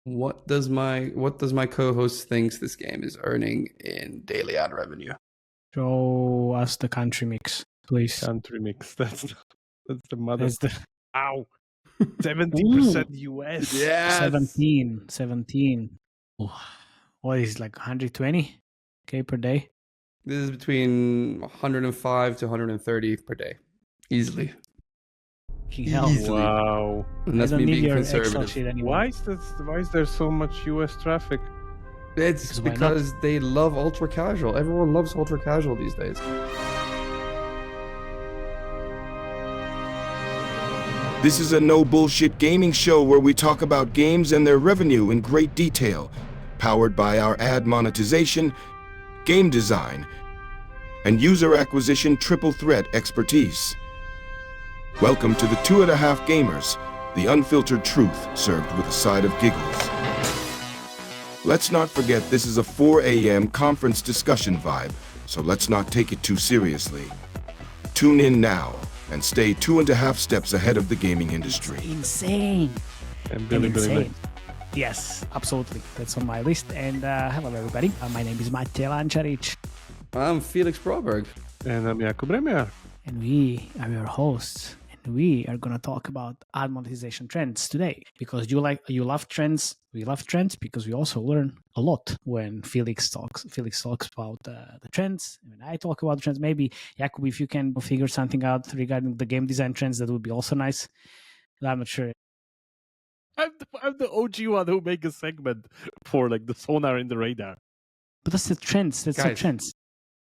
What does my co-host thinks this game is earning in daily ad revenue? Show us the country mix, please. Country mix. That's the mother. That's the Ow. 70% US. Yes. 17. What is it, like 120K per day? This is between 105 to 130 per day, easily. Hell. Easily. Wow. And that's I me don't need being your Excel conservative. sheet anymore. Why is there so much US traffic? It's Because why not? because they love ultra casual. Everyone loves ultra casual these days. This is a no bullshit gaming show where we talk about games and their revenue in great detail, powered by our ad monetization, game design, and user acquisition triple threat expertise. Welcome to the 2.5 Gamers, the unfiltered truth served with a side of giggles. Let's not forget this is a 4 a.m. conference discussion vibe, so let's not take it too seriously. Tune in now and stay 2.5 steps ahead of the gaming industry. Insane. And Billy. Insane. Yes, absolutely. That's on my list. And hello, everybody. My name is Matej Lančarič. I'm Felix Broberg. And I'm Jakub Remia. And we are your hosts. And we are going to talk about ad monetization trends today. Because you love trends. We love trends because we also learn a lot when Felix talks about the trends. When I talk about trends, maybe, Jakub, if you can figure something out regarding the game design trends, that would be also nice. But I'm not sure. I'm the OG one who make a segment for like the sonar in the radar. But that's the trends. That's the Guys. trends.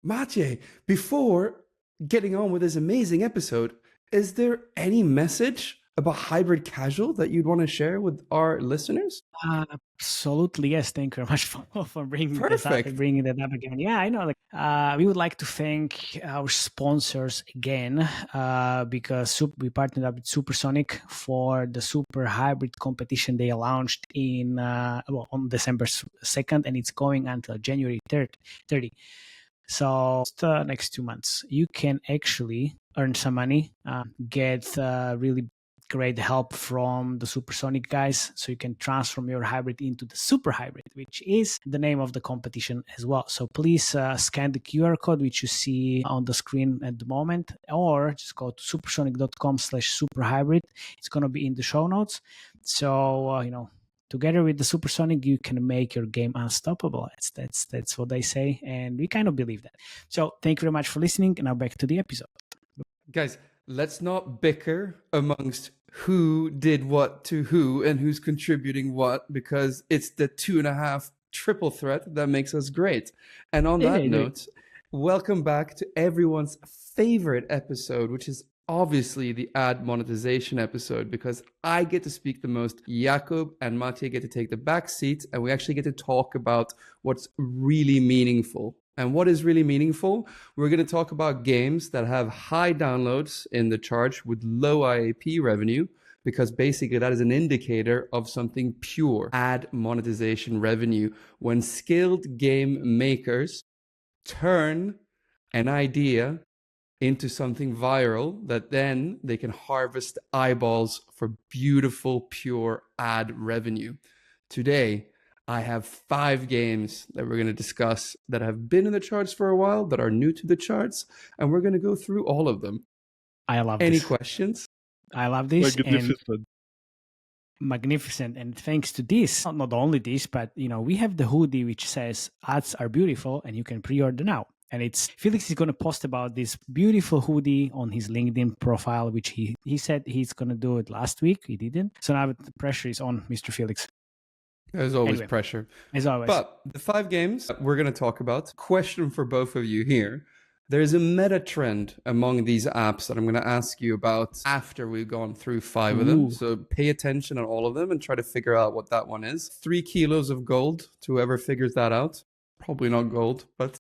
Matej, before getting on with this amazing episode, is there any message about hybrid casual that you'd want to share with our listeners? Absolutely, yes. Thank you very much for bringing Perfect. that up again. Yeah, I know. We would like to thank our sponsors again because we partnered up with Supersonic for the SuperHybrid competition they launched on December 2nd, and it's going until January 30. So the next 2 months, you can actually earn some money, get really great help from the Supersonic guys, so you can transform your hybrid into the SuperHybrid, which is the name of the competition as well. So please scan the QR code which you see on the screen at the moment, or just go to supersonic.com/superhybrid. It's going to be in the show notes. So together with the Supersonic, you can make your game unstoppable. That's what they say, and we kind of believe that. So thank you very much for listening, and now back to the episode. Guys, let's not bicker amongst who did what to who and who's contributing what, because it's the 2.5 triple threat that makes us great. And on that note, welcome back to everyone's favorite episode, which is obviously the ad monetization episode, because I get to speak the most, Jakub and Matej get to take the back seat, and we actually get to talk about what's really meaningful. And what is really meaningful? We're going to talk about games that have high downloads in the charts with low IAP revenue, because basically that is an indicator of something pure, ad monetization revenue. When skilled game makers turn an idea into something viral that then they can harvest eyeballs for beautiful, pure ad revenue. Today, I have 5 games that we're going to discuss that have been in the charts for a while, that are new to the charts, and we're going to go through all of them. I love Any this. questions? I love this. Magnificent. Magnificent. And thanks to this, not only this, but we have the hoodie which says ads are beautiful and you can pre-order now. And it's Felix is going to post about this beautiful hoodie on his LinkedIn profile, which he said he's going to do it last week. He didn't. So now the pressure is on Mr. Felix. There's always pressure. As always. But the 5 games we're going to talk about, question for both of you here. There's a meta trend among these apps that I'm going to ask you about after we've gone through 5 of them. So pay attention on all of them and try to figure out what that one is. 3 kilos of gold to whoever figures that out. Probably not gold, but...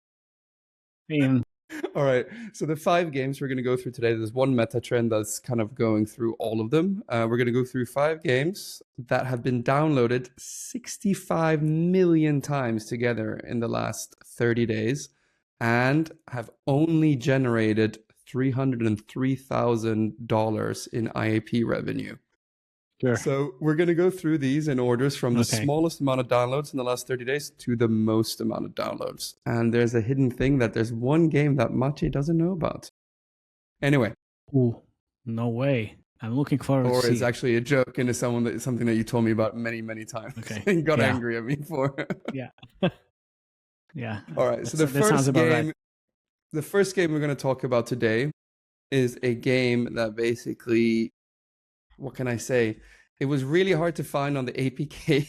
All right. So the 5 games we're going to go through today, there's one meta trend that's kind of going through all of them. We're going to go through 5 games that have been downloaded 65 million times together in the last 30 days and have only generated $303,000 in IAP revenue. Sure. So we're going to go through these in orders from the Okay. smallest amount of downloads in the last 30 days to the most amount of downloads. And there's a hidden thing that there's one game that Maciej doesn't know about. Anyway, Ooh, no way. I'm looking forward or to it's see. actually a joke into something that you told me about many, many times Okay. and got Yeah. angry at me for. Yeah. Yeah. All right. So That sounds about right. the first game we're going to talk about today is a game that basically, what can I say? It was really hard to find on the APK.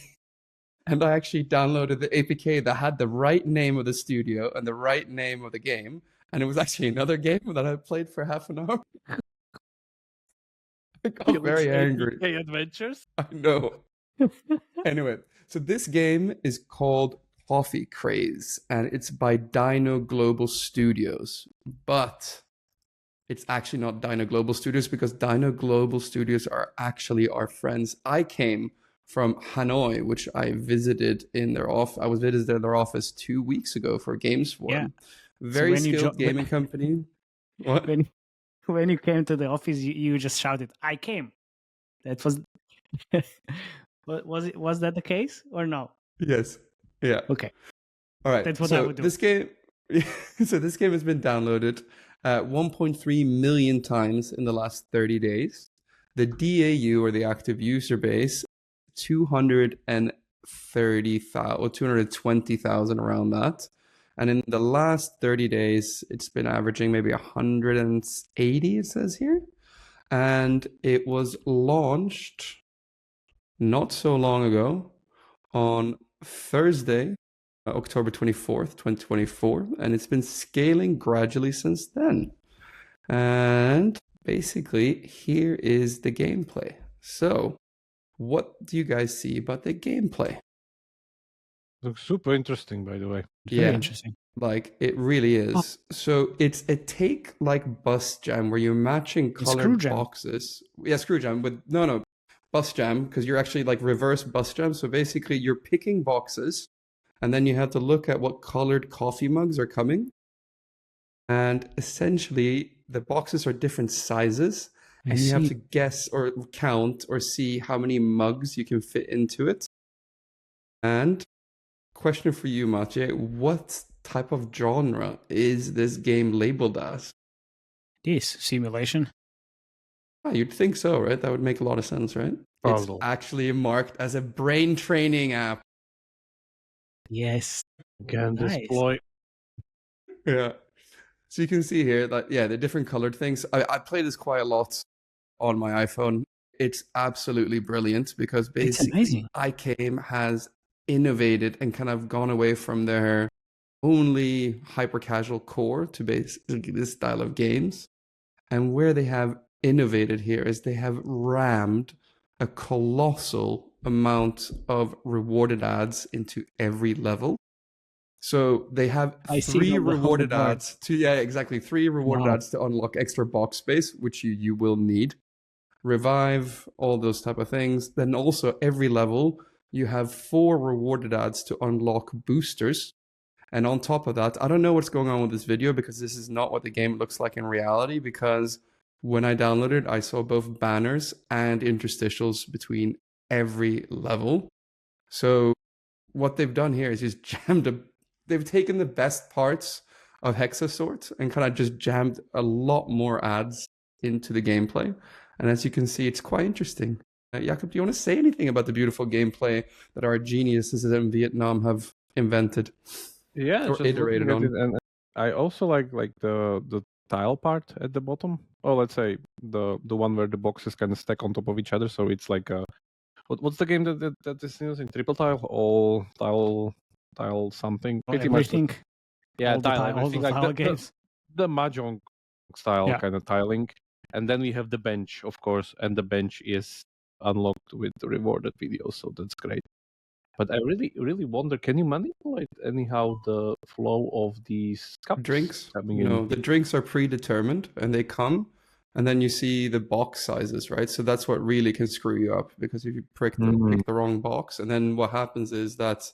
And I actually downloaded the APK that had the right name of the studio and the right name of the game. And it was actually another game that I played for half an hour. I got very angry. APK Adventures? I know. Anyway, so this game is called Coffee Craze, and it's by Dino Global Studios. But it's actually not Dino Global Studios because Dino Global Studios are actually our friends. I came from Hanoi, which I visited in their office. I was visited their office 2 weeks ago for Games Forum. Yeah. Very when you skilled gaming company. What? When you came to the office, you just shouted, "I came." That was. Was that the case or no? Yes. Yeah. Okay. All right. That's what so I would do. This game, so this game has been downloaded 1.3 million times in the last 30 days. The DAU, or the active user base, 230,000 or 220,000, around that. And in the last 30 days, it's been averaging maybe 180, it says here. And it was launched not so long ago on Thursday, October 24th, 2024. And it's been scaling gradually since then. And basically, here is the gameplay. So, what do you guys see about the gameplay? Looks super interesting, by the way. Very interesting. Like, it really is. So it's a take like Bus Jam, where you're matching Screw colored Jam. boxes. Yeah, Screw Jam, but no, Bus Jam, because you're actually like reverse Bus Jam. So basically, you're picking boxes, and then you have to look at what colored coffee mugs are coming. And essentially, the boxes are different sizes, and you have to guess or count or see how many mugs you can fit into it. And question for you, Maciej, what type of genre is this game labeled as? This simulation. You'd think so, right? That would make a lot of sense, right? Puzzle. It's actually marked as a brain training app. Yes. Can Nice. deploy. Yeah. So you can see here that, yeah, the different colored things. I play this quite a lot on my iPhone. It's absolutely brilliant because It's basically amazing. iCame has innovated and kind of gone away from their only hyper casual core to basically this style of games. And where they have innovated here is they have rammed a colossal amount of rewarded ads into every level. So they have I see three the rewarded whole ads to, yeah, exactly. 3 rewarded Wow. ads to unlock extra box space, which you will need. Revive, all those type of things. Then also every level, you have 4 rewarded ads to unlock boosters. And on top of that, I don't know what's going on with this video because this is not what the game looks like in reality, because when I downloaded, I saw both banners and interstitials between every level. So what they've done here is just they've taken the best parts of Hexasort and kind of just jammed a lot more ads into the gameplay. And as you can see, it's quite interesting. Jakob, do you want to say anything about the beautiful gameplay that our geniuses in Vietnam have invented? Yeah, Or just iterated looking at on. it, and I also like the tile part at the bottom. Oh, let's say the one where the boxes kind of stack on top of each other. So it's like what's the game that is using triple tile, all tile something? Pretty much. Everything. Yeah, all the tile all the everything like tile games. the mahjong style Yeah. kind of tiling, and then we have the bench, of course, and the bench is unlocked with the rewarded videos, so that's great. But I really wonder, can you manipulate anyhow the flow of these cups Drinks? coming in? No, the drinks are predetermined and they come, and then you see the box sizes, right? So that's what really can screw you up, because if you pick the wrong box, and then what happens is that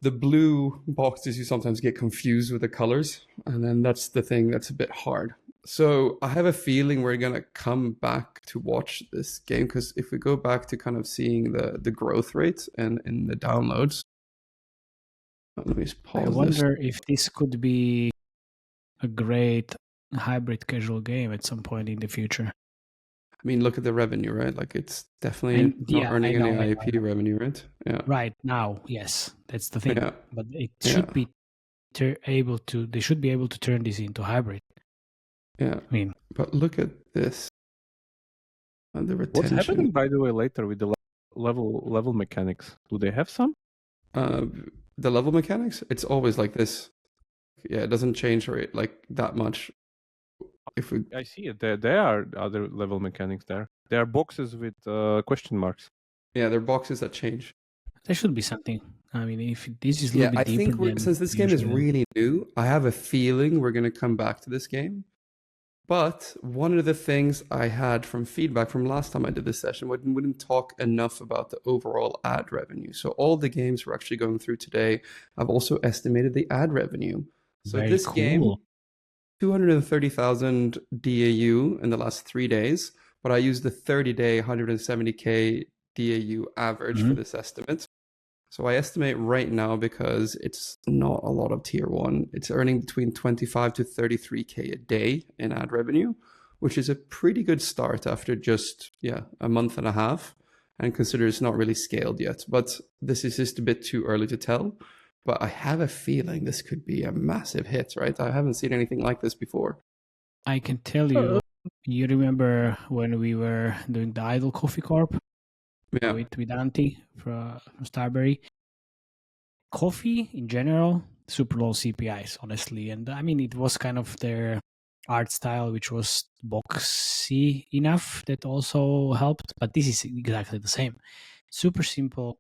the blue boxes, you sometimes get confused with the colors, and then that's the thing that's a bit hard. So I have a feeling we're gonna come back to watch this game, because if we go back to kind of seeing the growth rate and in the downloads, let me just I pause this. wonder if this could be a great hybrid casual game at some point in the future. I mean, look at the revenue, right? Like it's definitely And not yeah, earning I know, any I know, IAP revenue, right? Yeah. Right now, yes, that's the thing. Yeah. But it Yeah. should be able to. They should be able to turn this into hybrid. Yeah. I mean, But look at this. And the What's retention. happening, by the way, later with the level mechanics? Do they have some? The level mechanics, it's always like this. Yeah, it doesn't change right like that much. If we I see it. There are other level mechanics there. There are boxes with question marks. yeah, there are boxes that change. there should be something. I mean, if this is a little Yeah, bit I deeper think than since this game is usual, really new, I have a feeling we're going to come back to this game. But one of the things I had from feedback from last time I did this session, we didn't talk enough about the overall ad revenue. So all the games we're actually going through today, I've also estimated the ad revenue. So very this cool. game, 230,000 DAU in the last 3 days, but I used the 30-day 170K DAU average for this estimate. So I estimate right now, because it's not a lot of tier 1, it's earning between 25 to 33K a day in ad revenue, which is a pretty good start after just a month and a half, and consider it's not really scaled yet. But this is just a bit too early to tell. But I have a feeling this could be a massive hit, right? I haven't seen anything like this before. I can tell you. You remember when we were doing the Idle Coffee Corp? Yeah. With Dante from Starberry. Coffee in general, super low CPIs, honestly. And I mean, it was kind of their art style, which was boxy enough, that also helped. But this is exactly the same. Super simple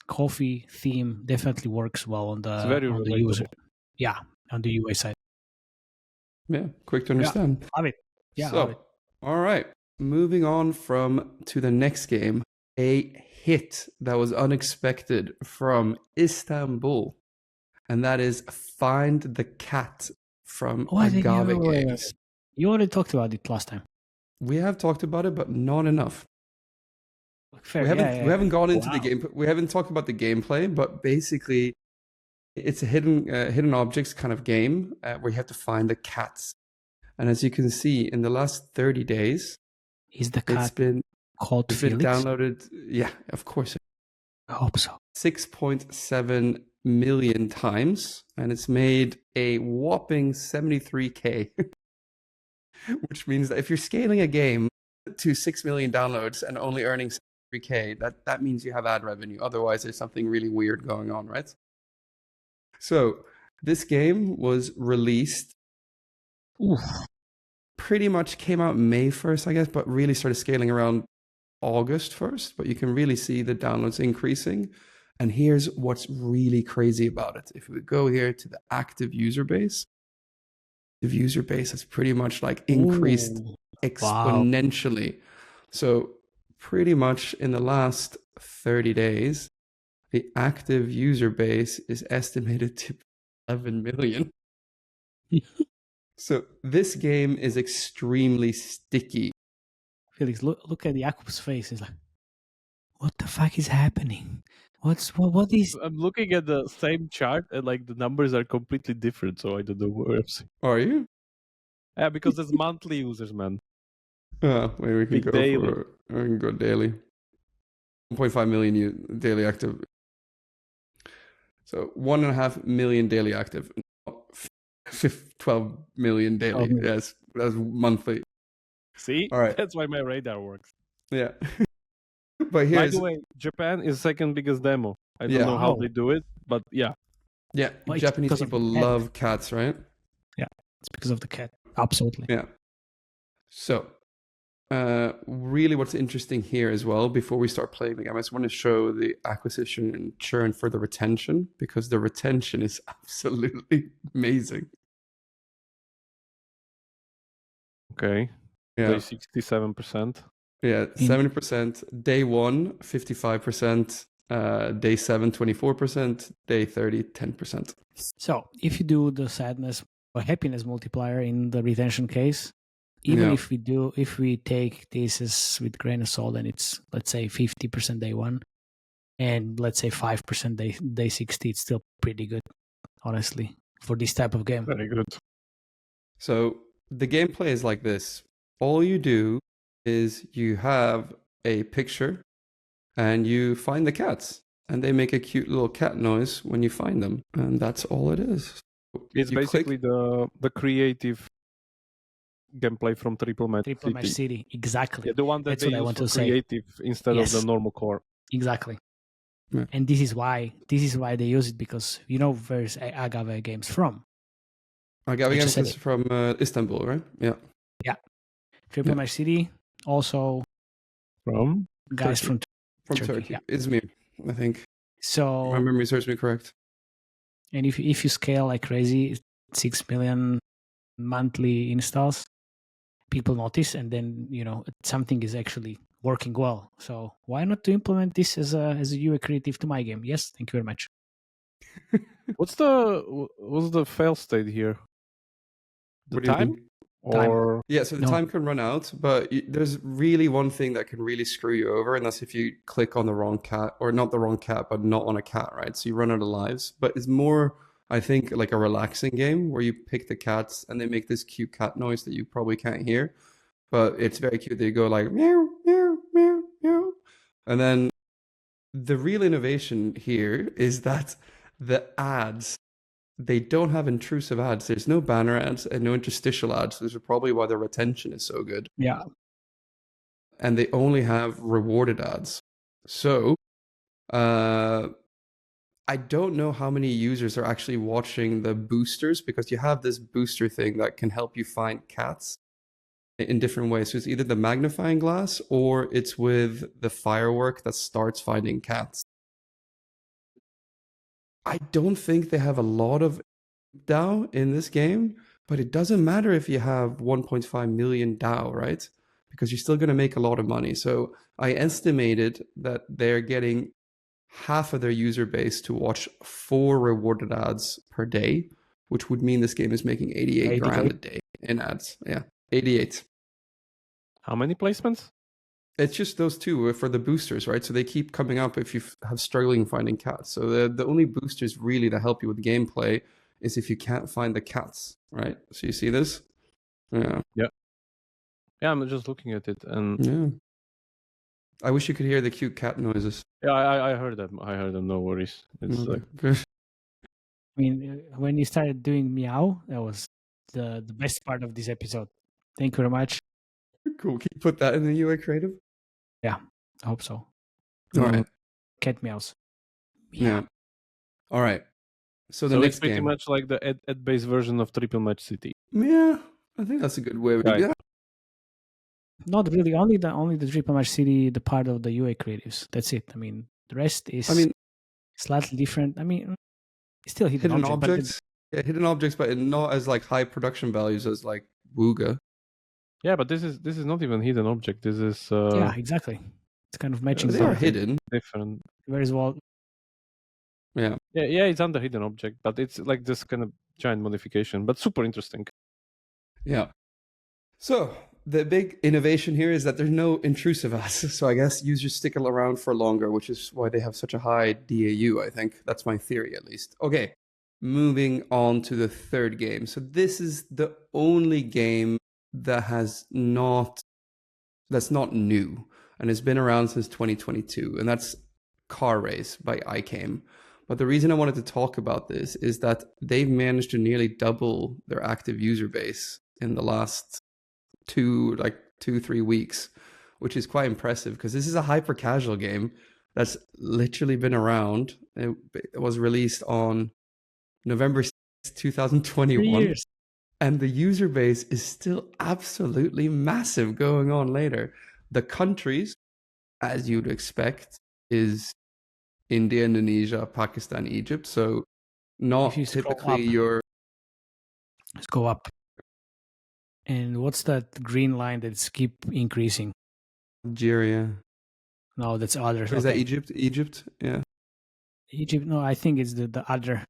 coffee theme, definitely works well on the user. Yeah, on the UI side. Yeah, quick to understand. Yeah, love it. Yeah, so, love it. All right, moving on to the next game. A hit that was unexpected from Istanbul, and that is Find the Cat from Agave Games. You already talked about it last time. We have talked about it, but not enough. Fair. We haven't gone into the game. We haven't talked about the gameplay, but basically, it's a hidden objects kind of game where you have to find the cats. And as you can see, in the last 30 days, is the cat called Felix? It's been downloaded. Yeah, of course. I hope so. 6.7 million times, and it's made a whopping 73K, which means that if you're scaling a game to 6 million downloads and only earning 73K, that means you have ad revenue. Otherwise, there's something really weird going on, right? So this game was released. Pretty much came out May 1st, I guess, but really started scaling around August 1st. But you can really see the downloads increasing. And here's what's really crazy about it. If we go here to the active user base, the user base has pretty much like increased exponentially. Wow. So pretty much in the last 30 days, the active user base is estimated to 11 million. So this game is extremely sticky. Felix, look at Jakub's face. He's like, what the fuck is happening? What is... I'm looking at the same chart and like the numbers are completely different, so I don't know where I'm seeing. Are you? Yeah, because it's monthly users, man. Maybe we can go daily. We can go daily. 1.5 million daily active. So 1.5 million daily active. 12 million daily. Yes, that's monthly. See? All right. That's why my radar works. Yeah. But by the way, Japan is second biggest demo. I don't know how they do it, but yeah. Yeah, well, Japanese people love cats, right? Yeah, it's because of the cat. Absolutely. Yeah. So, really what's interesting here as well, before we start playing the game, I just want to show the acquisition and churn for the retention, because the retention is absolutely amazing. Okay. Yeah. 67%. Yeah, 70%. Day 1, 55%. Day 7, 24%. Day 30, 10%. So if you do the sadness a happiness multiplier in the retention case. Even Yeah. if we take this as with grain of salt, and it's, let's say, 50% day one, and let's say 5% day 60, it's still pretty good, honestly, for this type of game. Very good. So the gameplay is like this. All you do is you have a picture and you find the cats, and they make a cute little cat noise when you find them, and that's all it is. It's You basically click- the creative gameplay from Triple Match Triple Match City. City, exactly. Yeah, the one that That's they what I use want for to say. creative instead of Yes. the normal core. Exactly. Yeah. And this is why they use it, because where's Agave Games from? Agave I just Games said is it. from Istanbul, right? Yeah. Triple Yeah. Match City, also From guys Turkey. From Turkey, Turkey. yeah. Izmir, I think. So, My memory serves me correct. and if you scale like crazy, 6 million monthly installs, people notice, and then something is actually working well. So why not to implement this as a UI creative to my game? Yes, thank you very much. What's the fail state here? The What do you time? think? Or Yeah, so the No. time can run out, but there's really one thing that can really screw you over, and that's if you click on the wrong cat, or not the wrong cat, but not on a cat, right? So you run out of lives. But it's more, I think, like a relaxing game where you pick the cats and they make this cute cat noise that you probably can't hear, but it's very cute. They go like meow, meow, meow, meow. And then the real innovation here is that the ads, they don't have intrusive ads. There's no banner ads and no interstitial ads. Those are probably why the retention is so good. Yeah. And they only have rewarded ads. So, I don't know how many users are actually watching the boosters, because you have this booster thing that can help you find cats in different ways. So it's either the magnifying glass or it's with the firework that starts finding cats. I don't think they have a lot of DAO in this game, but it doesn't matter if you have 1.5 million DAO, right? Because you're still going to make a lot of money. So I estimated that they're getting half of their user base to watch 4 rewarded ads per day, which would mean this game is making 88 grand a day in ads. Yeah, 88. how many placements? It's just those two for the boosters, right? So they keep coming up if you have struggling finding cats. So the only boosters really that help you with gameplay is if you can't find the cats, right? So you see this? Yeah. Yeah, I'm just looking at it, and Yeah. I wish you could hear the cute cat noises. yeah, I heard them. I heard them. No worries. It's like I mean, when you started doing meow, that was the best part of this episode. Thank you very much. Cool. Can you put that in the UI creative? I hope so. All right. Cat meows. Yeah. All right. So the so next it's pretty game. much like the ad-based version of Triple Match City. Yeah, I think that's a good way. Right. Yeah. Not really. Only the Triple Match City, the part of the UI creatives. That's it. I mean, the rest is slightly different. I mean, it's still hidden objects. Yeah, hidden objects, but not as like high production values as like Wooga. Yeah, but this is not even hidden object. This is yeah, exactly. It's kind of matching. They are hidden. different. Very well. Yeah. Yeah, it's under hidden object, but it's like this kind of giant modification, but super interesting. Yeah. So the big innovation here is that there's no intrusive ads. So I guess users stick around for longer, which is why they have such a high DAU, I think. That's my theory, at least. Okay. Moving on to the third game. So this is the only game that's not new, and it's been around since 2022, and that's Car Race by iCame. But the reason I wanted to talk about this is that they've managed to nearly double their active user base in the last 2-3 weeks, which is quite impressive, because this is a hyper casual game that's literally been around. It was released on November 2021. 3 years. And the user base is still absolutely massive going on later. The countries, as you'd expect, is India, Indonesia, Pakistan, Egypt. So not If you scroll typically up. your... Let's go up. And what's that green line that's keep increasing? Algeria. No, that's others. Is that Okay. Egypt? Egypt, yeah. Egypt? No, I think it's the other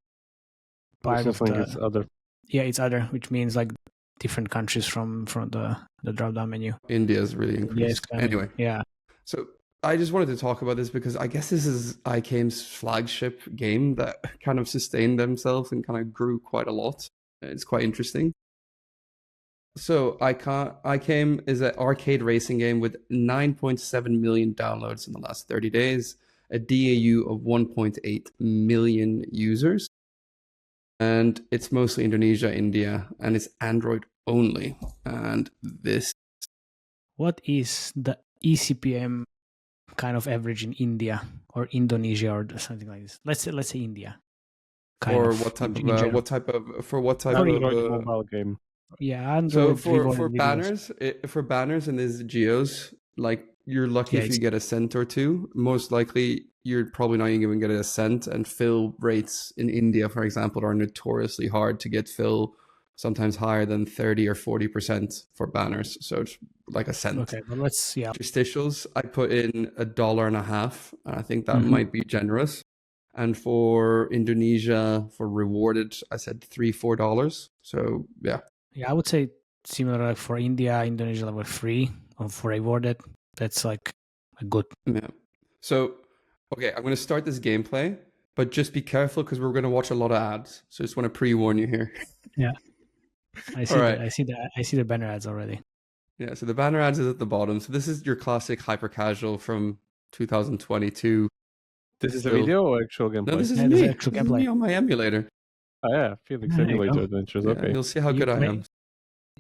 part Also of think the... it's other. Yeah, it's other, which means like different countries from the drop down menu. India's really increased. coming. Anyway, Yeah. so I just wanted to talk about this because I guess this is iCame's flagship game that kind of sustained themselves and kind of grew quite a lot. It's quite interesting. So iCame is an arcade racing game with 9.7 million downloads in the last 30 days, a DAU of 1.8 million users. And it's mostly Indonesia, India, and it's Android only. And this... What is the ECPM kind of average in India or Indonesia or something like this? Let's say India. For what type of mobile game? Yeah, Android. So for banners, for banners in these geos, like you're lucky if you get a cent or two. Most likely, you're probably not even get a cent. And fill rates in India, for example, are notoriously hard to get fill. Sometimes higher than 30 or 40% for banners. So it's like a cent. Okay, but let's Interstitials, I put in $1.50. I think that might be generous. And for Indonesia, for rewarded, I said $3-4. So yeah. Yeah, I would say similar like for India, Indonesia were free, or for rewarded. That's like a good. Yeah. So okay, I'm gonna start this gameplay, but just be careful because we're gonna watch a lot of ads. So I just want to pre-warn you here. Yeah. I see the banner ads already. Yeah, so the banner ads is at the bottom. So this is your classic hyper casual from 2022. This is a video or actual gameplay? No, this is Yeah, me. actual This is gameplay. me on my emulator. Oh yeah, Felix There you Emulator go. Adventures. Yeah, Okay. you'll see how good I am.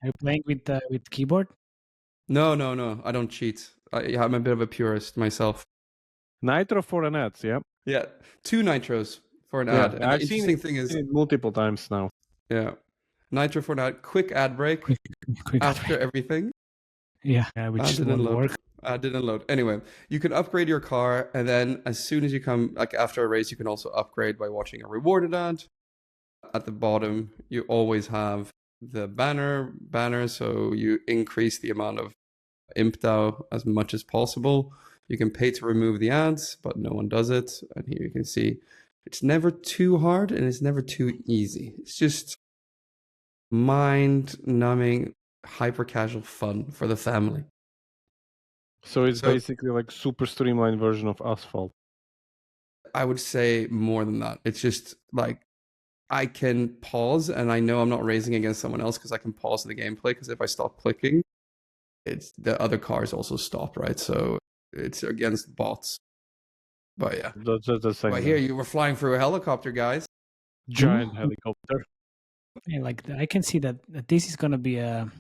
Are you playing with keyboard? No, I don't cheat. I'm a bit of a purist myself. Nitro for an ads, yeah. Yeah, 2 nitros for an Yeah, ad. And I've the seen interesting thing is, it multiple times now. yeah, nitro for an ad. Quick ad break Quick after everything. Yeah, which Didn't won't load. work. Didn't load. Anyway, you can upgrade your car, and then as soon as you come, like after a race, you can also upgrade by watching a rewarded ad. At the bottom, you always have the banner, so you increase the amount of IMPDAO as much as possible. You can pay to remove the ads, but no one does it. And here you can see it's never too hard and it's never too easy. It's just mind-numbing, hyper-casual fun for the family. So it's basically like super streamlined version of Asphalt. I would say more than that. It's just like I can pause, and I know I'm not racing against someone else because I can pause the gameplay, because if I stop clicking, it's the other cars also stop, right? So it's against bots. But yeah. That's the same. But here you were flying through a helicopter, guys. Giant helicopter. Yeah, like I can see that this is gonna be a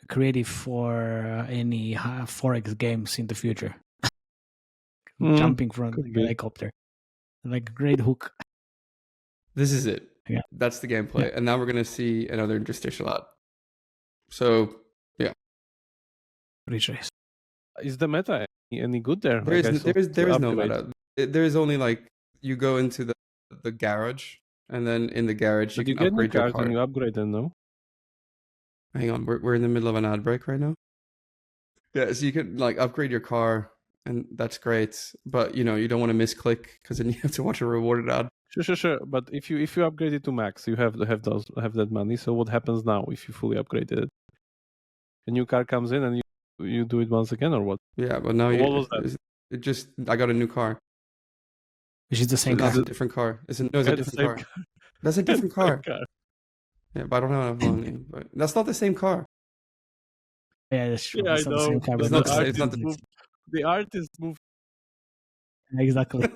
creative for any Forex games in the future. Jumping from the helicopter, like a great hook. This is it. Yeah, that's the gameplay, and now we're gonna see another interstitial ad. So yeah, retrace. Is the meta any good there? There is no meta. There is only like you go into the garage, and then in the garage you can upgrade your car. And you upgrade them, no? Hang on, we're in the middle of an ad break right now. Yeah, so you can like upgrade your car, and that's great. But you don't want to misclick because then you have to watch a rewarded ad. Sure. But if you upgrade it to max, you have that money. So what happens now if you fully upgraded it? A new car comes in and you do it once again, or what? Yeah, but now what was that? I got a new car. Which is the same car. It's a different car. It's a different car. That's a different car. Yeah, but I don't have enough money. But that's not the same car. Yeah, that's true. Yeah, it's I not the know. same car. It's not the artist moved. Exactly.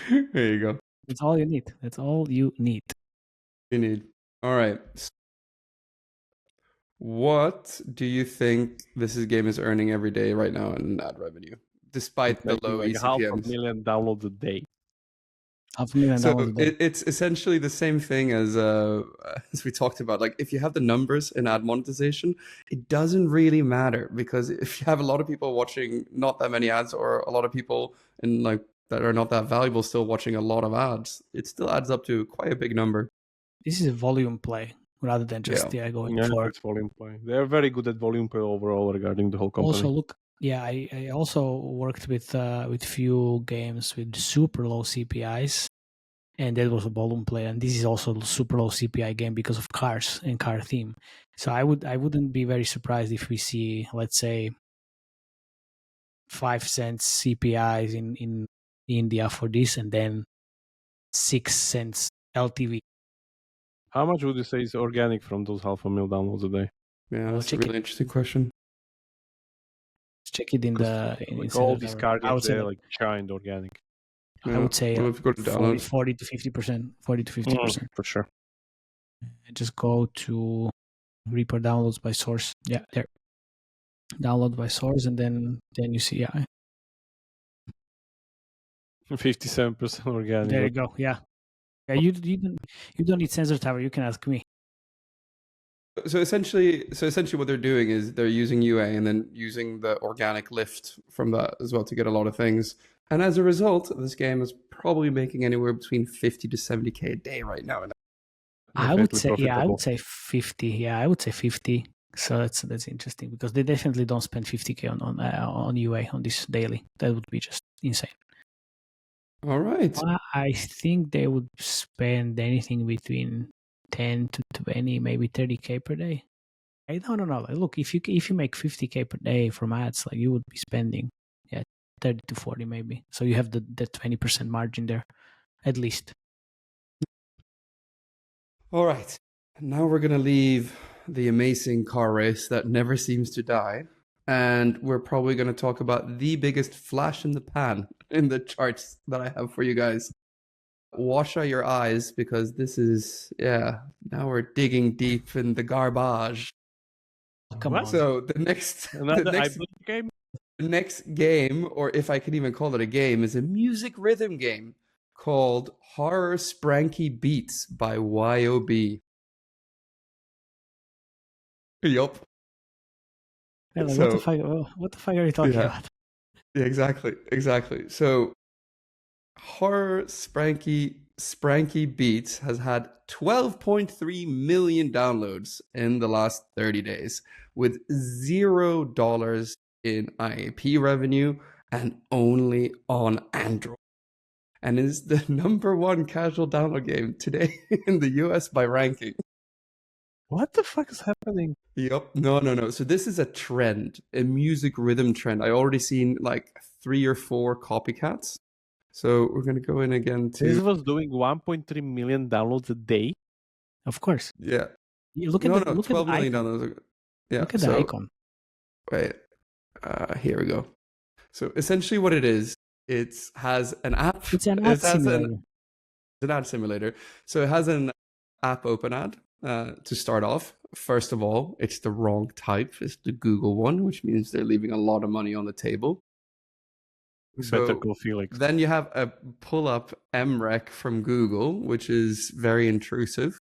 There you go. That's all you need. That's all you need. All right. What do you think this game is earning every day right now in ad revenue, despite the low ECPMs? 500,000 downloads a day. 500,000 downloads a day. It's essentially the same thing as we talked about. Like if you have the numbers in ad monetization, it doesn't really matter, because if you have a lot of people watching not that many ads, or a lot of people in like that are not that valuable still watching a lot of ads, it still adds up to quite a big number. This is a volume play rather than just going for. It's volume play. They are very good at volume play overall regarding the whole company. Also, look, I also worked with few games with super low CPIs, and that was a volume play. And this is also a super low CPI game because of cars and car theme. So I wouldn't be very surprised if we see, let's say, 5 cents CPIs in India for this, and then 6 cents LTV. How much would you say is organic from those 500,000 downloads a day? Yeah, that's a check really interesting question. Let's check it in the Like all these card games, they're like giant organic. I would say well, if you go to 40 to 50%. 40 to 50%. For sure. Just go to Reaper downloads by source. Yeah, there. Download by source, and then you see, 57% organic. there you go. Yeah. You don't need Sensor Tower. You can ask me. So essentially, what they're doing is they're using UA and then using the organic lift from that as well to get a lot of things. And as a result, this game is probably making anywhere between 50 to 70k a day right now. I would say 50. Yeah, I would say 50. So that's interesting because they definitely don't spend 50k on UA on this daily. That would be just insane. All right. I think they would spend anything between 10 to 20, maybe 30k per day. I don't know. Look, if you make 50k per day from ads, like you would be spending 30 to 40 maybe. So you have the 20% margin there, at least. All right. Now we're gonna leave the amazing car race that never seems to die, and we're probably gonna talk about the biggest flash in the pan in the charts that I have for you guys. Wash out your eyes because this is now we're digging deep in the garbage. Come on. So the next game. The next game, or if I can even call it a game, is a music rhythm game called Horror Spanky Beats by YOB. Yup. Yeah, like, what the fuck are you talking about? Yeah, exactly. So Horror Spanky Beats has had 12.3 million downloads in the last 30 days with $0 in IAP revenue and only on Android. And is the #1 casual download game today in the US by ranking. What the fuck is happening? Yep. No. So this is a trend, a music rhythm trend. I already seen like 3 or 4 copycats. So we're going to go in again to... This was doing 1.3 million downloads a day? Of course. Yeah. Look at the 12 million icon. downloads. Yeah. Look at the icon. Wait. Here we go. So essentially what it is, it has an app. It's an ad simulator. It's an ad simulator. So it has an app open ad to start off. First of all, it's the wrong type. It's the Google one, which means they're leaving a lot of money on the table. Better go Felix. Then you have a pull-up MREC from Google, which is very intrusive.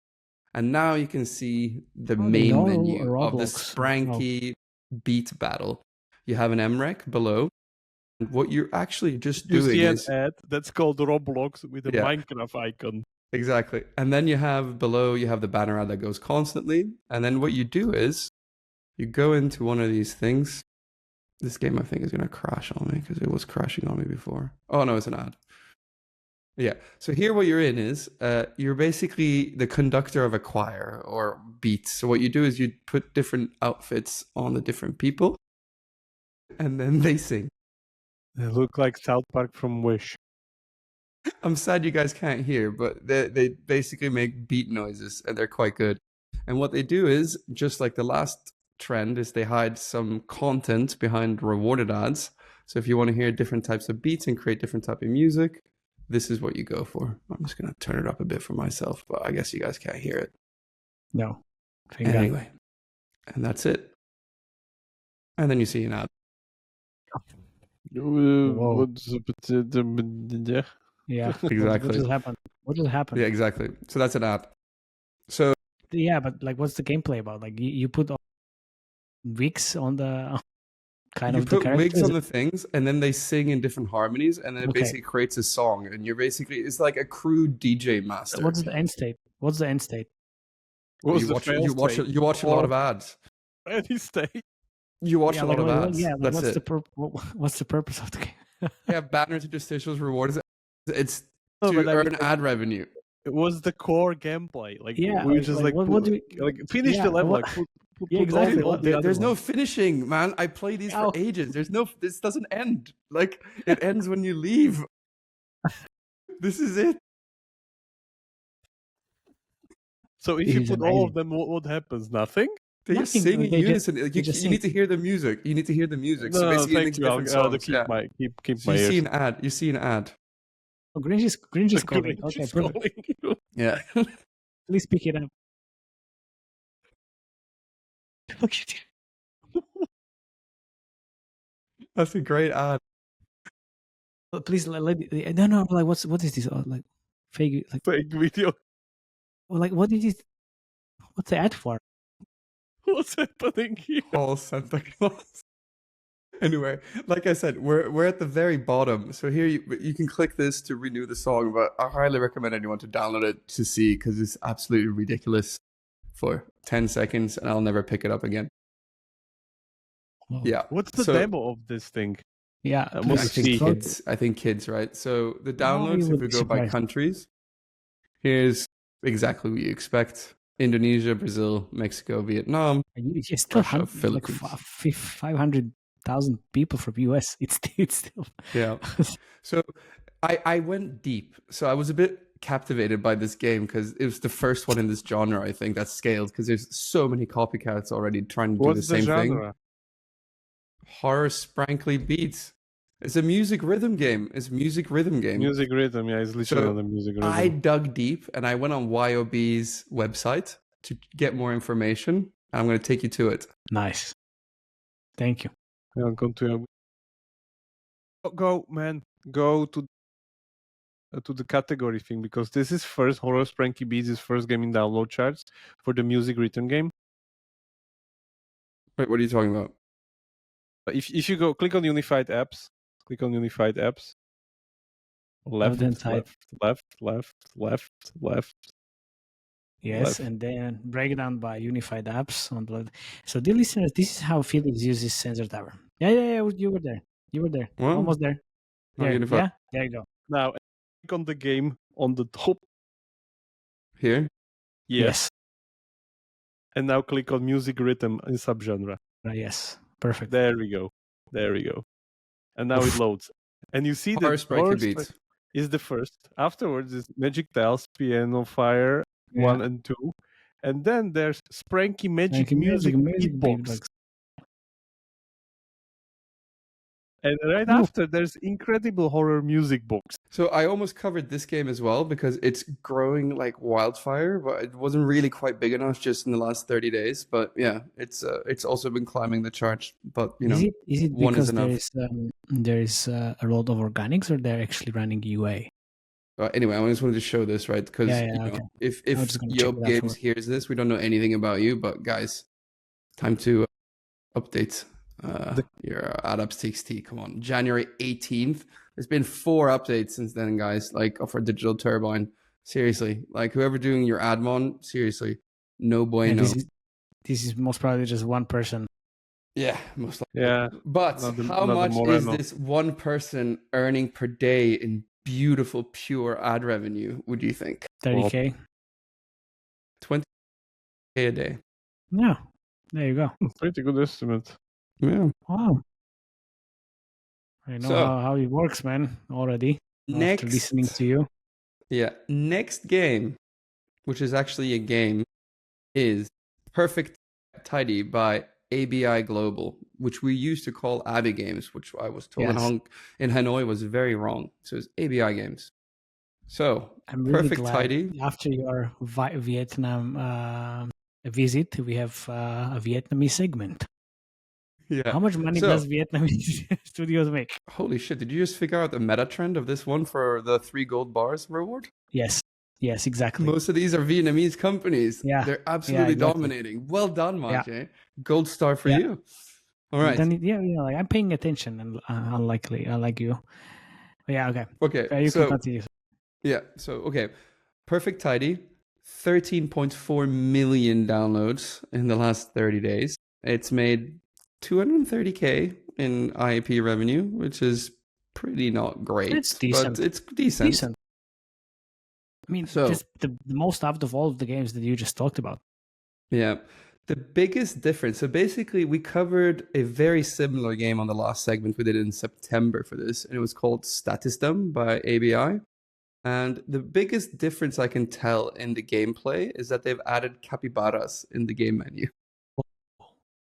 And now you can see the main menu of the Spanky Beat Battle. You have an MREC below. And what you're actually just doing is... an ad that's called Roblox with a Minecraft icon. Exactly. And then you have below, you have the banner ad that goes constantly. And then what you do is you go into one of these things. This game, I think, is going to crash on me because it was crashing on me before. Oh, no, it's an ad. Yeah. So here what you're in is you're basically the conductor of a choir or beats. So what you do is you put different outfits on the different people and then they sing. They look like South Park from Wish. I'm sad you guys can't hear, but they basically make beat noises and they're quite good. And what they do is, just like the last trend, is they hide some content behind rewarded ads. So if you want to hear different types of beats and create different type of music, this is what you go for. I'm just going to turn it up a bit for myself, but I guess you guys can't hear it. No. Anyway, and that's it. And then you see an ad. Yeah, exactly. What just happened? Yeah, exactly. So that's an app. So yeah, but like, what's the gameplay about? Like, you put wigs on the kind you of the put characters? wigs on the things, and then they sing in different harmonies, and then it basically creates a song. And you're basically, it's like a crude DJ master. What's the end state? What's the you watch a lot of ads. Any state? You watch a lot of ads. Yeah, that's what's it. What's the purpose of the game? Yeah, banners, interstitials, rewards. It's No, to but I mean, earn ad revenue. it was the core gameplay. Like Yeah, we just like what do you, like finish yeah, the level, what- like put Yeah, all exactly. all the other There's no ones. finishing, man. I play these for Ow. ages. This doesn't end. Like it ends when you leave. This is it. So if This you is put all of amazing. them, what happens? Nothing? They just Nothing, sing in they just- unison. Like, they you, just you need sing. to hear the music. You need to hear the music. No, So basically, it thank makes you. different I'll songs. keep Yeah. my keep So my you see ears. an ad. You see an ad. Oh, Grinch is calling. Grinch Okay, is perfect. calling. Yeah. Please pick it up. Look at you. That's a great ad. Please no. Like, what is this? Like, fake. Like, Fake video. like, what is it? What's the ad for? What's happening here? Call Santa Claus. Anyway, like I said, we're at the very bottom. So here you can click this to renew the song, but I highly recommend anyone to download it to see because it's absolutely ridiculous for 10 seconds and I'll never pick it up again. Whoa. Yeah. What's the So- demo of this thing? Yeah, I please must I think see. explode. kids. I think kids, right? So the you downloads, if would we be go by surprised. countries, here's exactly what you expect: Indonesia, Brazil, Mexico, Vietnam. You still Russia, have like Philippines. 500,000 people from US. It's still Yeah. So I went deep. So I was a bit captivated by this game because it was the first one in this genre, I think, that scaled because there's so many copycats already trying to do What's the same thing. genre? Horror sprankly beats. It's a music rhythm game. It's a music rhythm game. Music rhythm, yeah, it's literally So, on the music rhythm. I dug deep and I went on YOB's website to get more information. I'm going to take you to it. nice. Thank you. Yeah, go, man. Go to the category thing because this is first Horror Spranky Beats is first game in download charts for the music rhythm game. Wait, what are you talking about? If you go click on Unified Apps, left, Left-hand side. left. Yes, Left. and then break it down by unified apps on the. So, dear listeners, this is how Felix uses Sensor Tower. Yeah. You were there. Well, Almost there. not There, unified. yeah, there you go. Now click on the game on the top. Here? Yes. And now click on music rhythm in subgenre. Yes, perfect. There we go. And now it loads. And you see Horror that Spranky Beats. is the first. Afterwards is Magic Tiles, Piano Fire 1 and 2. And then there's Spranky Magic Music Beatbox. And right after there's Incredible Horror Music Box. So I almost covered this game as well because it's growing like wildfire, but it wasn't really quite big enough just in the last 30 days. But yeah, it's also been climbing the charts. But you know, Is it one is because enough. there is a lot of organics, or they're actually running UA? Anyway, I just wanted to show this, right? Because okay. if I was just gonna check Yob it Games afterwards. hears this, we don't know anything about you, but guys, time to update your AdApps.txt. Come on, January 18th. There's been 4 updates since then, guys. Like for Digital Turbine, seriously. Like whoever doing your admon, seriously, no bueno. This is most probably just one person. Yeah, most likely. Yeah. But how much is this one person earning per day in beautiful, pure ad revenue, would you think? 30K. 20K a day. Yeah, there you go. Pretty good estimate. Yeah. Wow. I know So- how it works, man, already. Next, After listening to you. Yeah. Next game, which is actually a game, is Perfect Tidy by ABI Global, which we used to call Abby Games, which I was told Yes. in Hanoi was very wrong. So it's ABI Games. So I'm really Perfect glad Tidy. after your Vietnam visit, we have a Vietnamese segment. Yeah. How much money So- does Vietnamese studios make? Holy shit! Did you just figure out the meta trend of this one for the 3 gold bars reward? Yes, exactly. Most of these are Vietnamese companies. Yeah. They're absolutely exactly. dominating. Well done, Yeah. Maciej. Gold star for Yeah. you. All right. Then, like I'm paying attention, and unlike you. But yeah, okay. Okay. You So can continue. yeah. So okay. Perfect Tidy, 13.4 million downloads in the last 30 days. It's made 230K in IAP revenue, which is pretty not great. It's decent. But it's decent. Decent. I mean, So- just the most out of all of the games that you just talked about. Yeah. The biggest difference. So basically, we covered a very similar game on the last segment we did in September for this, and it was called Statisdom by ABI. And the biggest difference I can tell in the gameplay is that they've added capybaras in the game menu.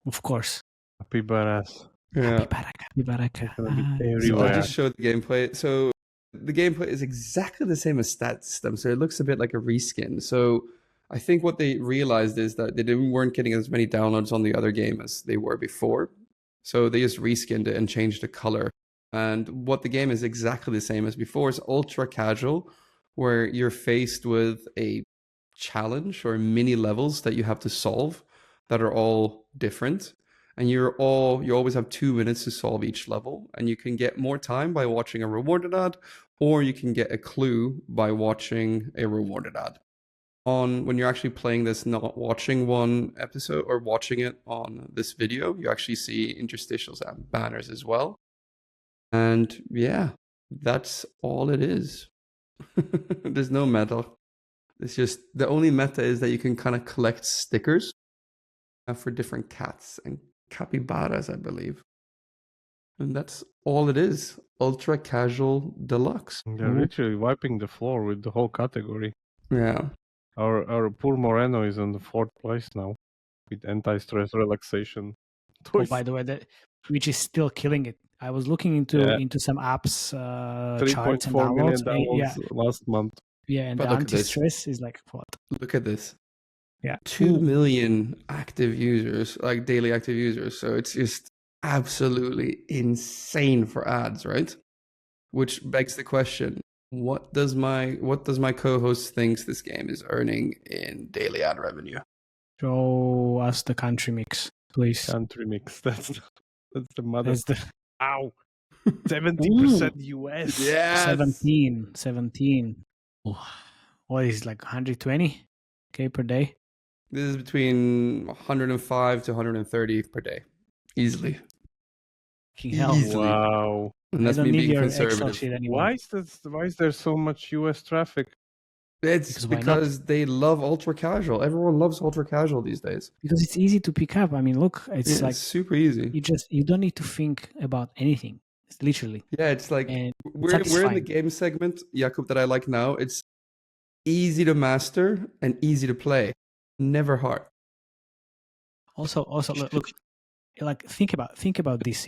Of course. Capybaras. Yeah. Capybara. Gonna be So everywhere. I'll just show the gameplay. So the gameplay is exactly the same as Statisdom, so it looks a bit like a reskin. So I think what they realized is that they weren't getting as many downloads on the other game as they were before. So they just reskinned it and changed the color. And what the game is exactly the same as before is ultra casual, where you're faced with a challenge or mini levels that you have to solve that are all different. And you always have 2 minutes to solve each level. And you can get more time by watching a rewarded ad, or you can get a clue by watching a rewarded ad. When you're actually playing this, not watching one episode or watching it on this video, you actually see interstitials and banners as well. And yeah, that's all it is. There's no meta. It's just the only meta is that you can kind of collect stickers for different cats and capybaras, I believe. And that's all it is. Ultra casual deluxe. They're literally wiping the floor with the whole category. Yeah. Our poor Moreno is on the 4th place now with anti-stress relaxation. Oh, by the way, which is still killing it. I was looking into some apps, charts and 3.4 million downloads. downloads last month. Yeah, and But the look at this. anti-stress is like what? Look at this. Yeah, 2 million active users, like daily active users. So it's just absolutely insane for ads, right? Which begs the question, what does my co-host thinks this game is earning in daily ad revenue? Show us the country mix, please. Country mix. That's the mother. That's the Ow. 70% US. Yes. 17. What is it, like 120K per day? This is between 105 to 130 per day. Easily. Fucking hell. Easily. Wow. And I that's don't me need being your Excel conservative. sheet anymore. Why is there so much US traffic? It's Because why not? because they love ultra casual. Everyone loves ultra casual these days. Because it's easy to pick up. I mean, look, it's Yeah, like it's super easy. you don't need to think about anything. It's literally. Yeah, it's like And we're in the satisfying. game segment, Jakub, that I like now. It's easy to master and easy to play. Never hard. Also, look, like think about this.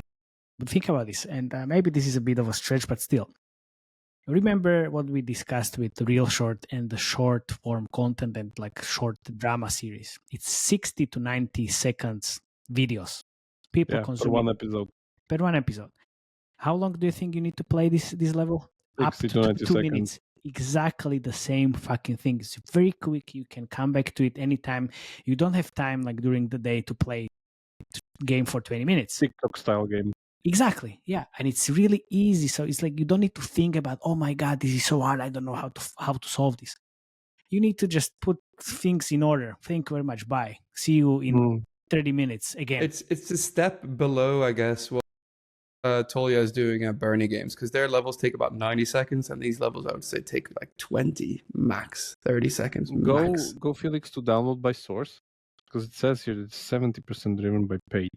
Think about this, and maybe this is a bit of a stretch, but still. Remember what we discussed with the real short and the short form content and like short drama series. It's 60 to 90 seconds videos. People Yeah, for consume one episode. per one episode. How long do you think you need to play this level? 60 to 90 2 seconds. minutes. Exactly the same fucking thing. It's very quick. You can come back to it anytime. You don't have time like during the day to play game for 20 minutes. TikTok style game. Exactly. Yeah. And it's really easy. So it's like you don't need to think about, oh my God, this is so hard. I don't know how to solve this. You need to just put things in order. Thank you very much. Bye. See you in 30 minutes again. It's a step below, I guess, what Tolia is doing at Bernie games, because their levels take about 90 seconds, and these levels I would say take like 20 max, 30 seconds max. Go Felix to download by source, because it says here it's 70% driven by paid.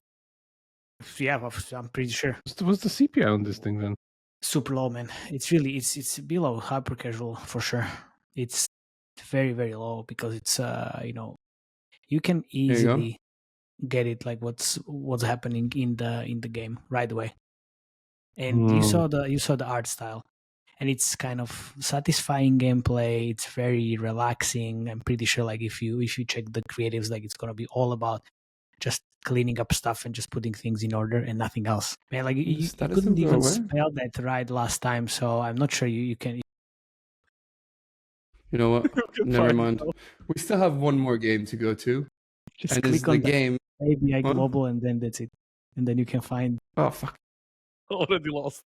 Yeah, I'm pretty sure. What's the CPI on this thing then? Super low, man. It's really it's below hyper casual for sure. It's very, very low because it's you can easily get it like what's happening in the game right away. And you saw the art style, and it's kind of satisfying gameplay. It's very relaxing. I'm pretty sure like if you check the creatives, like it's gonna be all about just cleaning up stuff and just putting things in order and nothing else. Man, like you couldn't even spell that right last time, so I'm not sure you can. You know what? Never mind. We still have one more game to go to. Just and click the on game. ABI Global, and then that's it. And then you can find. Oh fuck! Already lost.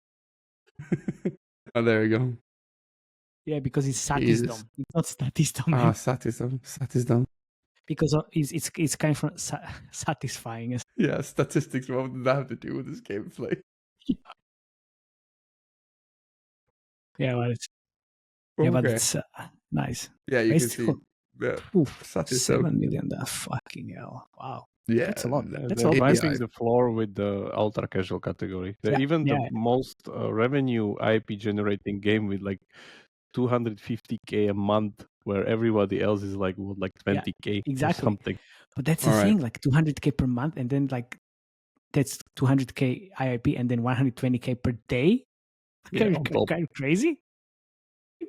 Oh, there we go. Yeah, because it's Satisdom. It's not Statisdom. Man. Satisdom. Because it's kind of satisfying. Yeah, statistics. What did that have to do with this gameplay? Yeah, well, it's Nice. Yeah, you But can it's see. still- Yeah, Oof, such is so 7 million. Fucking hell! Wow, yeah, that's a lot. That's a They're lot. wiping API. the floor with the ultra casual category. Yeah, Even yeah. the most revenue IP generating game with like 250k a month, where everybody else is like what, like 20k or exactly. something. But that's the All right. thing, like 200k per month, and then like that's 200k IIP, and then 120k per day. Yeah, Kind on top. of crazy.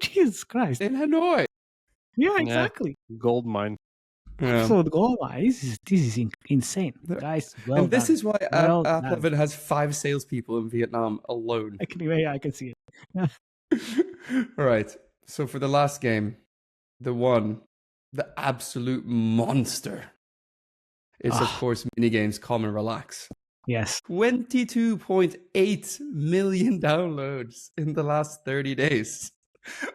Jesus Christ! In Hanoi. Yeah, Yeah. exactly. Gold mine. Yeah. Absolute goal. This is insane, The- guys. Well and this done. is why Well App done. 11 has 5 salespeople in Vietnam alone. I can see it. All right. So for the last game, the absolute monster. It's of Ah. course minigames Calm and Relax. Yes. 22.8 million downloads in the last 30 days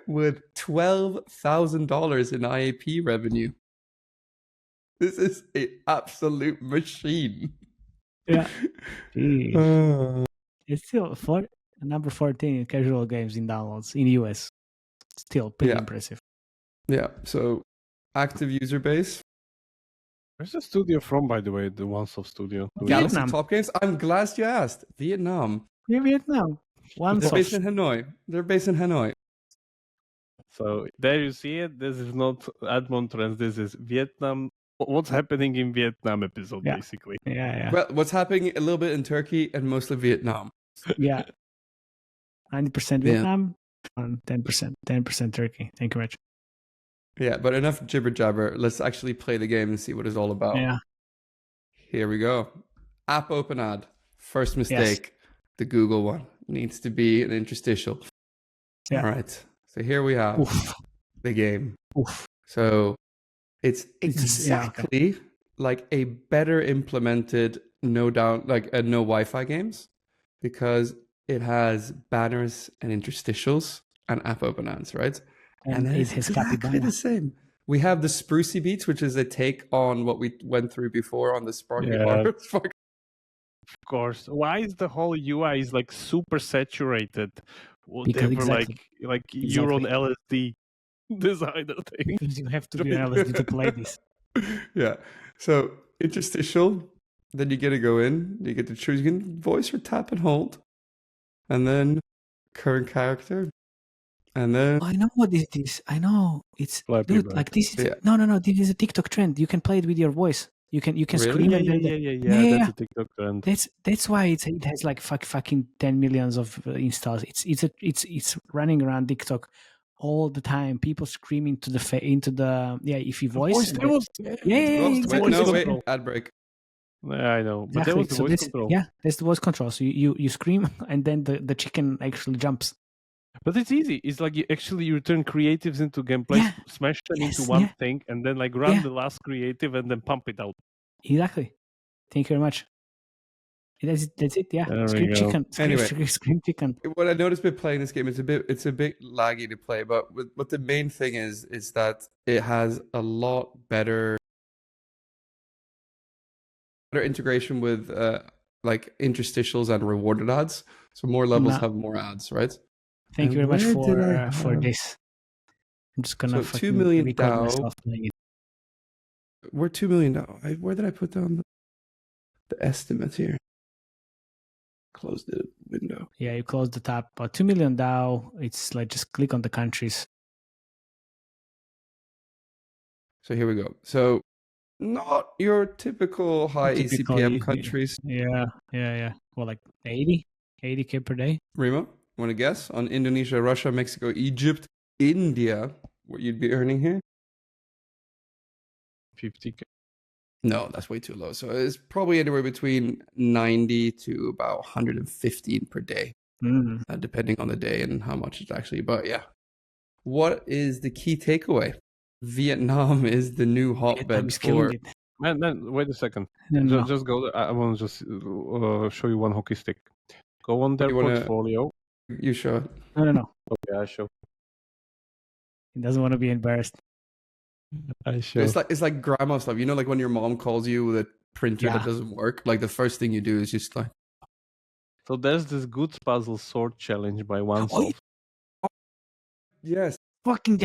with $12,000 in IAP revenue. This is an absolute machine. Yeah. Jeez. Uh, It's still number 14 in casual games in downloads in US. Still pretty Yeah. impressive. yeah, so active user base. Where's the studio from, by the way? The OneSoft studio. Do we know? Galaxy Vietnam. Top Games. I'm glad you asked. Vietnam. Yeah, Vietnam. One They're based soft. in Hanoi. They're based in Hanoi. So there you see it. This is not Admon Trends. This is Vietnam. What's happening in Vietnam episode, Yeah. basically. Yeah. Well, what's happening a little bit in Turkey and mostly Vietnam. Yeah. 90% Yeah. Vietnam and 10% Turkey. Thank you very much. Yeah, but enough jibber jabber. Let's actually play the game and see what it's all about. Yeah. Here we go. App open ad. First mistake. The Google one needs to be an interstitial. Yeah. All right. So here we have Oof. the game. Oof. So it's It's- yeah, okay. exactly like a better implemented no Wi-Fi games because it has banners and interstitials and app open ads, right? And then it it's has exactly capybara. the same. We have the Sprucey Beats, which is a take on what we went through before on the Sparky Yeah. Bars. Of course. Why is the whole UI is like super saturated? Well, they Because were exactly. like you're on LSD designer thing. Because you have to be an LSD to play this. Yeah. So interstitial, then you get to go in, you get to choose, you can voice or tap and hold, and then current character, and then I know what this is. I know it's Flappy dude. Bird. Like this is Yeah. no. This is a TikTok trend. You can play it with your voice. You can Really? scream Yeah, and then yeah. That's a TikTok trend. that's why it has like fucking 10 millions of installs. It's running around TikTok all the time. People screaming to into the if you voice. There was exactly. ad break. Yeah, I know, but Exactly. there was the So voice this, control. yeah, that's the voice control. So you scream and then the chicken actually jumps. But it's easy. It's like you return creatives into gameplay, Yeah. smash them Yes, into one yeah. thing, and then like run Yeah. the last creative and then pump it out. Exactly. Thank you very much. That's it. Yeah. There we Scream go. chicken. Anyway. Scream chicken. What I noticed by playing this game, it's a bit laggy to play, but what the main thing is that it has a lot better integration with like interstitials and rewarded ads. So more levels No. have more ads, right? Thank you And very much where did I for have- this. I'm just gonna So 2 fucking million record DAO. myself playing it. We're 2 million now. Where did I put down the estimate here? Close the window. Yeah, you close the tab. But 2 million DAO, it's like just click on the countries. So here we go. So not your typical high ACPM countries. Yeah. Well, like 80K per day. Remo, want to guess on Indonesia, Russia, Mexico, Egypt, India, what you'd be earning here? 50K. No, that's way too low. So it's probably anywhere between 90 to about 115 per day, depending on the day and how much it's actually. But yeah, what is the key takeaway? Vietnam is the new hotbed Vietnam is killing it. Man, wait a second. No. Just go there. I want to just show you one hockey stick. Go on their You wanna- portfolio. You show it. No. Okay, I show. He doesn't want to be embarrassed. I show. It's like grandma stuff. You know, like when your mom calls you with a printer Yeah. that doesn't work. Like the first thing you do is just like, So there's this Goods Puzzle Sword Challenge by OneSoft. yes, Fucking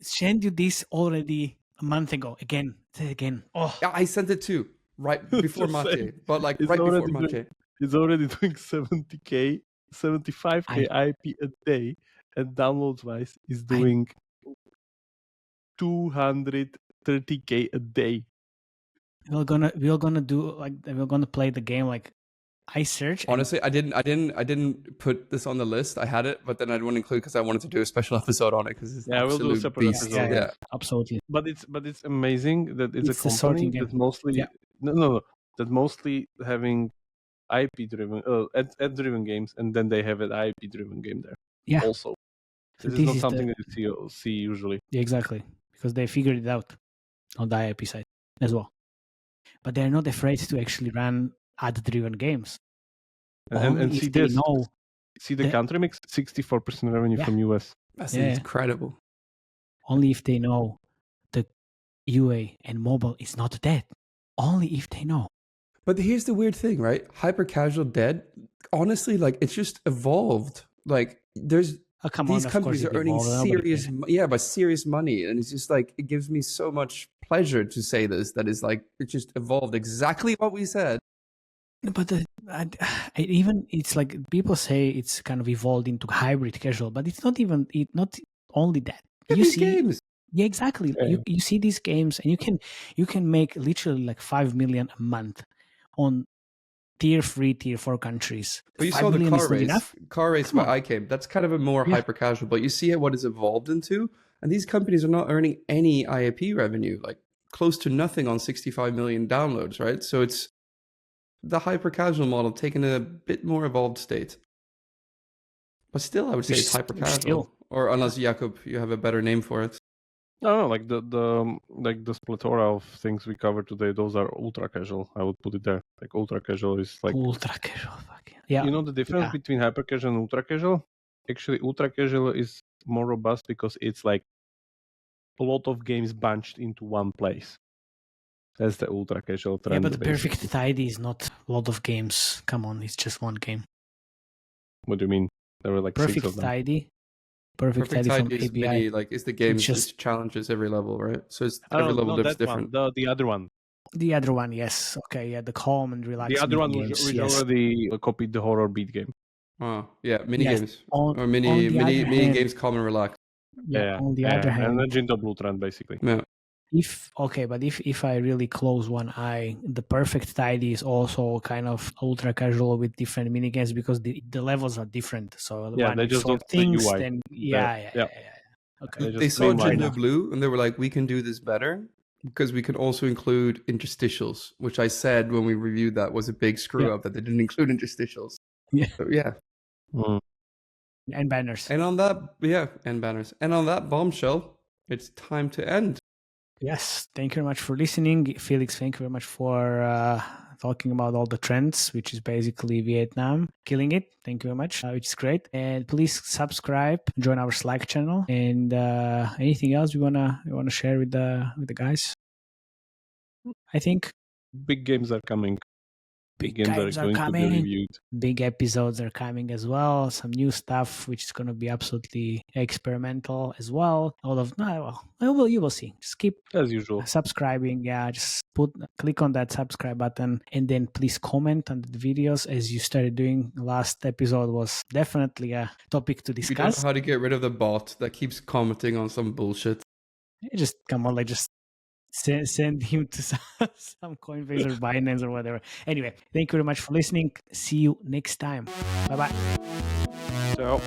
sent you this already a month ago. Again, say it again. Oh, Yeah, I sent it too, right before Just saying. Mate, but like It's right before already Mate. It's already doing 70k, 75k IP a day, and downloads wise is doing 230k a day. we're gonna do like we're gonna play the game like I search. Honestly, I didn't put this on the list. I had it, but then I didn't want to include because I wanted to do a special episode on it because it's Yeah, we'll do a absolute separate beast. episode. Yeah. Absolutely. But it's amazing that it's a It's the sorting company game. that mostly Yeah. no that mostly having IP driven ad driven games, and then they have an IP driven game there. Yeah. Also, So this is not something that you see usually. Exactly, because they figured it out on the IP side as well. But they're not afraid to actually run ad-driven games. And see if they this. know See the country mix, 64% revenue Yeah. from US. That's Yeah. incredible. only if they know the UA and mobile is not dead. Only if they know. But here's the weird thing, right? Hyper casual dead. Honestly, like it's just evolved. Like there's Come these on, of companies course are it earning evolved. Nobody cares. but serious money, and it's just like it gives me so much pleasure to say this. That is like it just evolved exactly what we said. But it's like people say it's kind of evolved into hybrid casual, but it's not even not only that. Look at You these see, games. yeah, exactly. Yeah. You see these games, and you can make literally like 5 million a month on tier 3, tier 4 countries. But you 5 saw the million car is not race. enough. Car race Come by iCame. That's kind of a more Yeah. hyper casual. But you see what it's evolved into, and these companies are not earning any IAP revenue, like close to nothing on 65 million downloads, right? So it's the hyper casual model taken a bit more evolved state. But still, I would say it's hyper casual. Still. Or unless Jakob, you have a better name for it. No, like the plethora of things we covered today, those are ultra casual. I would put it there. Like ultra casual is like Ultra casual. Fuck yeah. you know the difference Yeah. between hyper casual and ultra casual? Actually, ultra casual is more robust because it's like a lot of games bunched into one place. That's the ultra casual Yeah, trend. but the basically. perfect tidy is not a lot of games. Come on, it's just one game. What do you mean? There were like 6 Perfect of them. tidy. Perfect Perfect tidy from Tide is ABI. mini, like is the game It's just just- challenges every level, right? So it's Oh, every level no, is that different. one. The other one. The other one, yes. Okay, yeah, the calm and relaxing The other one games, which yes. already copied the horror beat game. Oh, yeah, mini Yes, games. on- Or on mini the other hand- games, calm and relax. Yeah, on the other hand, and then Jinto Blue Trend basically. Yeah. if I really close one eye, the perfect tidy is also kind of ultra casual with different minigames because the levels are different. So Yeah, one they you just sort don't the things, UI. then Yeah. Okay. They just saw streamlined Jindo it. Blue and they were like, we can do this better because we can also include interstitials, which I said when we reviewed that was a big screw Yeah. up that they didn't include interstitials. Yeah. So, yeah. And banners. And on that, and banners. And on that bombshell, it's time to end. Yes, thank you very much for listening. Felix, thank you very much for talking about all the trends, which is basically Vietnam killing it. Thank you very much, which is great. And please subscribe, join our Slack channel, and anything else you wanna share with the guys. I think Big games are coming. big games games are going to be coming. reviewed. Big episodes are coming as well. Some new stuff, which is going to be absolutely experimental as well. You will see. Just keep As usual. subscribing. Yeah, just click on that subscribe button, and then please comment on the videos as you started doing. Last episode was definitely a topic to If you don't know discuss. how to get rid of the bot that keeps commenting on some bullshit. Just come on, just send him to some Coinbase or Binance or whatever. Anyway, thank you very much for listening. See you next time. Bye bye. So